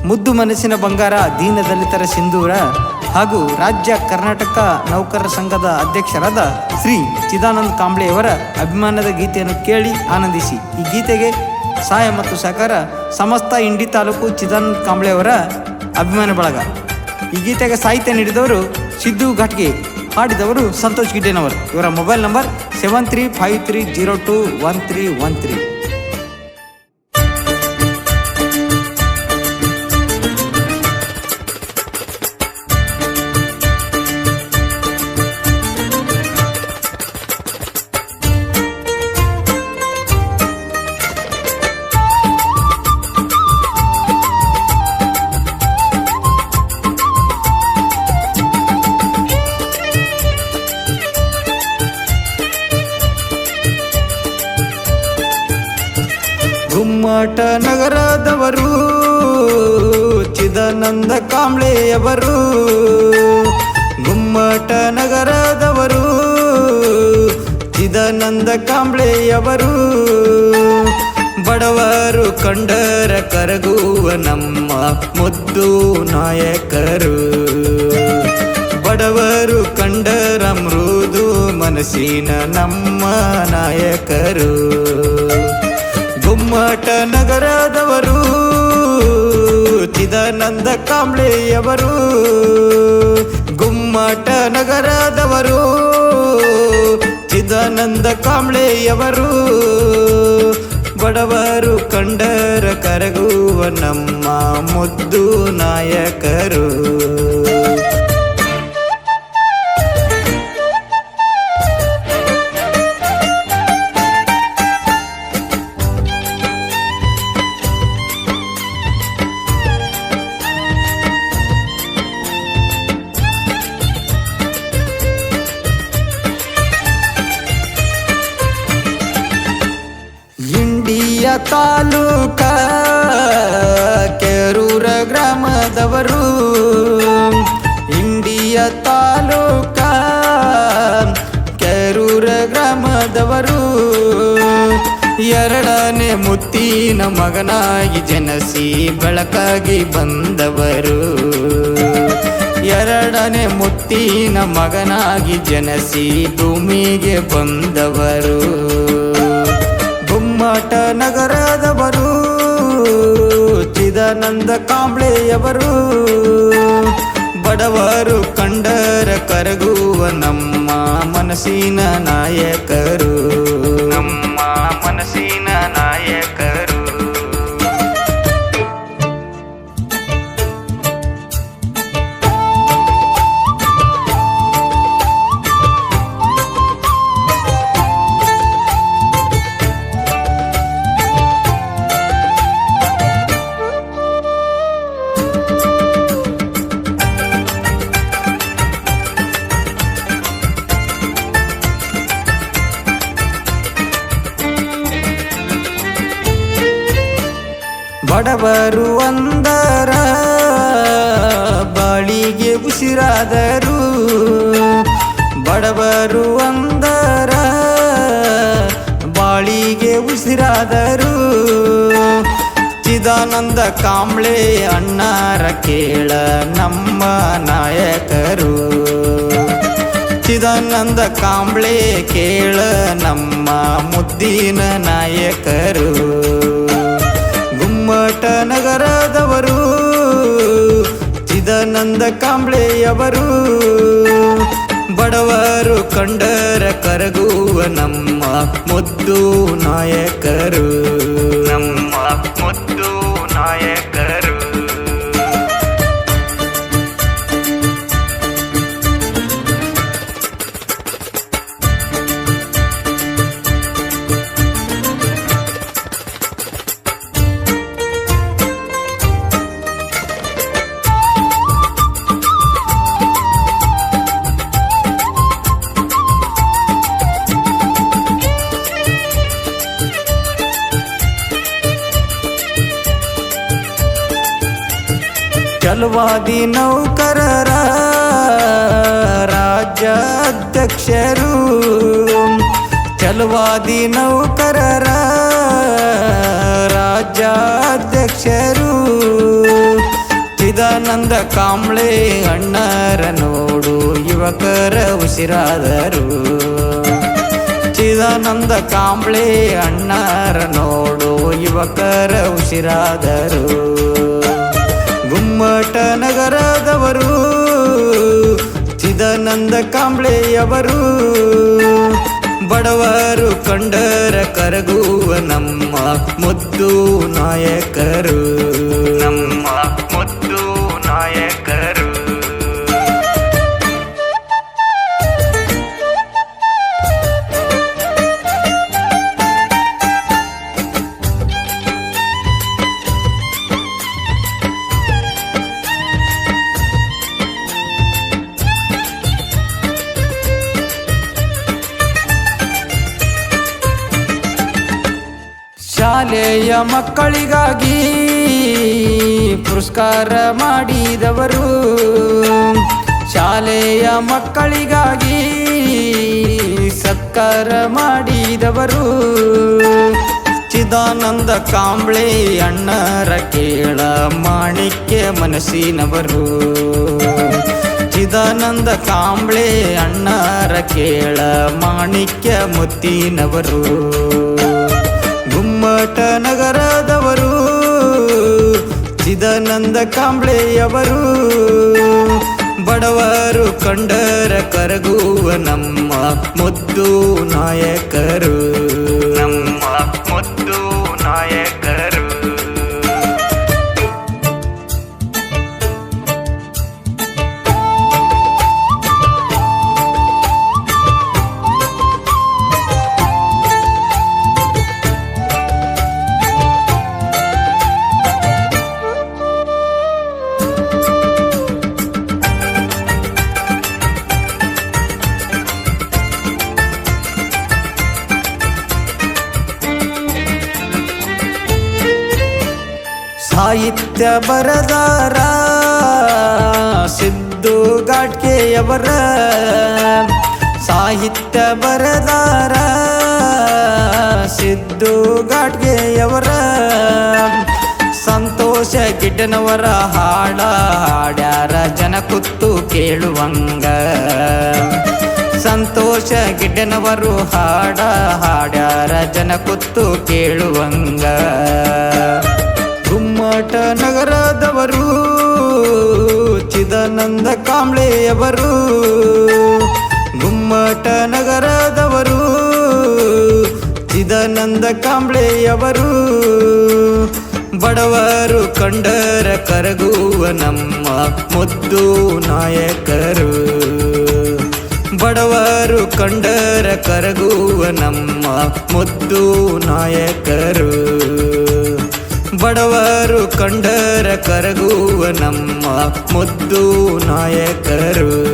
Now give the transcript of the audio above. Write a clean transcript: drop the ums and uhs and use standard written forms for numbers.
ಮುದ್ದು ಮನಸ್ಸಿನ ಬಂಗಾರ ದೀನದಲಿತರ ಸಿಂಧೂರ ಹಾಗೂ ರಾಜ್ಯ ಕರ್ನಾಟಕ ನೌಕರರ ಸಂಘದ ಅಧ್ಯಕ್ಷರಾದ ಶ್ರೀ ಚಿದಾನಂದ ಕಾಂಬ್ಳೆಯವರ ಅಭಿಮಾನದ ಗೀತೆಯನ್ನು ಕೇಳಿ ಆನಂದಿಸಿ. ಈ ಗೀತೆಗೆ ಸಹಾಯ ಮತ್ತು ಸಹಕಾರ ಸಮಸ್ತ ಇಂಡಿ ತಾಲೂಕು ಚಿದಾನಂದ ಕಾಂಬ್ಳೆಯವರ ಅಭಿಮಾನ ಬಳಗ. ಈ ಗೀತೆಗೆ ಸಾಹಿತ್ಯ ನೀಡಿದವರು ಸಿದ್ದು ಘಾಟ್ಗೆ, ಹಾಡಿದವರು ಸಂತೋಷ್ ಗಿಡ್ಡೇನವರು. ಇವರ ಮೊಬೈಲ್ ನಂಬರ್ 7353021313. ಗುಮ್ಮಟ ನಗರದವರು ಚಿದಾನಂದ ಕಾಂಬ್ಳೆಯವರು. ಗುಮ್ಮಟ ನಗರದವರು ಚಿದಾನಂದ ಕಾಂಬ್ಳೆಯವರು. ಬಡವರು ಕಂಡರ ಕರಗುವ ನಮ್ಮ ಮುದ್ದು ನಾಯಕರು. ಬಡವರು ಕಂಡರ ಮೃದು ಮನಸ್ಸಿನ ನಮ್ಮ ನಾಯಕರು. ಗುಮ್ಮಟ ನಗರದವರು ಚಿದಾನಂದ ಕಾಂಬ್ಳೆಯವರು. ಗುಮ್ಮಟ ನಗರದವರು ಚಿದಾನಂದ ಕಾಂಬ್ಳೆಯವರು. ಬಡವರು ಕಂಡರ ಕರಗುವ ನಮ್ಮ ಮುದ್ದು ನಾಯಕರು. ಇಂಡಿಯ ತಾಲೂಕ ಕೆರೂರ ಗ್ರಾಮದವರು. ಇಂಡಿಯ ತಾಲೂಕ ಕೆರೂರ ಗ್ರಾಮದವರು. ಎರಡನೇ ಮುತ್ತಿನ ಮಗನಾಗಿ ಜನಸಿ ಬೆಳಕಾಗಿ ಬಂದವರು. ಎರಡನೇ ಮುತ್ತಿನ ಮಗನಾಗಿ ಜನಸಿ ಭೂಮಿಗೆ ಬಂದವರು. ಗುಮ್ಮಟ ನಗರದವರು ಚಿದಾನಂದ ಕಾಂಬ್ಳೆಯವರು. ಬಡವರು ಕಂಡರ ಕರಗುವ ನಮ್ಮ ಮನಸ್ಸಿನ ನಾಯಕರು. ನಮ್ಮ ಮನಸ್ಸಿನ ನಾಯಕರು. ಬಡವರು ಅಂದರ ಬಾಳಿಗೆ ಉಸಿರಾದರು. ಬಡವರು ಅಂದರ ಬಾಳಿಗೆ ಉಸಿರಾದರು. ಚಿದಾನಂದ ಕಾಂಬ್ಳೆ ಅಣ್ಣಾರ ಕೇಳ ನಮ್ಮ ನಾಯಕರು. ಚಿದಾನಂದ ಕಾಂಬ್ಳೆ ಕೇಳ ನಮ್ಮ ಮುದ್ದಿನ ನಾಯಕರು. ಗುಮ್ಮಟ ನಗರದವರು ಚಿದಾನಂದ ಕಾಂಬ್ಳೆಯವರು. ಬಡವರು ಕಂಡರ ಕರಗುವ ನಮ್ಮ ಮುದ್ದು ನಾಯಕರು. ನಮ್ಮ ಮುದ್ದು ನಾಯಕರು. ಛಲವಾದಿ ನೌಕರರ ರಾಜ್ಯಾಧ್ಯಕ್ಷರು. ಛಲವಾದಿ ನೌಕರರ ರಾಜ್ಯಾಧ್ಯಕ್ಷರು. ಚಿದಾನಂದ ಕಾಂಬ್ಳೆ ಅಣ್ಣರ ನೋಡು ಯುವಕರ ಉಸಿರಾದರು. ಚಿದಾನಂದ ಕಾಂಬ್ಳೆ ಅಣ್ಣರ ನೋಡು ಯುವಕರ ಉಸಿರಾದರು. ಗುಮ್ಮಟ ನಗರದವರು ಚಿದಾನಂದ ಕಾಂಬ್ಳೆಯವರು. ಬಡವರು ಕಂಡರ ಕರಗುವ ನಮ್ಮ ಮುದ್ದು ನಾಯಕರು, ನಮ್ಮ ಮುದ್ದು ನಾಯಕರು. ಶಾಲೆಯ ಮಕ್ಕಳಿಗಾಗಿ ಪುರಸ್ಕಾರ ಮಾಡಿದವರು. ಶಾಲೆಯ ಮಕ್ಕಳಿಗಾಗಿ ಸತ್ಕಾರ ಮಾಡಿದವರು. ಚಿದಾನಂದ ಕಾಂಬ್ಳೆ ಅಣ್ಣರ ಕೇಳ ಮಾಣಿಕ್ಯ ಮನಸ್ಸಿನವರು. ಚಿದಾನಂದ ಕಾಂಬ್ಳೆ ಅಣ್ಣರ ಕೇಳ ಮಾಣಿಕ್ಯ ಮುತ್ತಿನವರು. ಗುಮ್ಮಟ ನಗರದವರು ಚಿದಾನಂದ ಕಾಂಬ್ಳೆಯವರು. ಬಡವರು ಕಂಡರ ಕರಗುವ ನಮ್ಮ ಮುದ್ದು ನಾಯಕರು, ನಮ್ಮ ಮುದ್ದು ನಾಯಕರು. ಸಾಹಿತ್ಯ ಬರದಾರ ಸಿದ್ದು ಘಾಟ್ಗೆಯವರ. ಸಾಹಿತ್ಯ ಬರದಾರ ಸಿದ್ದು ಘಾಟ್ಗೆಯವರ. ಸಂತೋಷ ಗಿಡ್ಡನವರ ಹಾಡ ಹಾಡ್ಯಾರ ಜನ ಕೂತು ಕೇಳುವಂಗ. ಸಂತೋಷ ಗಿಡ್ಡನವರು ಹಾಡ ಹಾಡ್ಯಾರ ಜನ ಕೂತು ಕೇಳುವಂಗ. ಗುಮ್ಮಟ ನಗರದವರು ಚಿದಾನಂದ ಕಾಂಬ್ಳೆಯವರು. ಗುಮ್ಮಟ ನಗರದವರು ಚಿದಾನಂದ ಕಾಂಬ್ಳೆಯವರು. ಬಡವರು ಕಂಡರ ಕರಗುವ ನಮ್ಮ ಮುದ್ದು ನಾಯಕರು. ಬಡವರು ಕಂಡರ ಕರಗುವ ನಮ್ಮ ಮುದ್ದು ನಾಯಕರು. ಬಡವರು ಕಂಡರ ಕರಗುವ ನಮ್ಮ ಮುದ್ದು ನಾಯಕರು.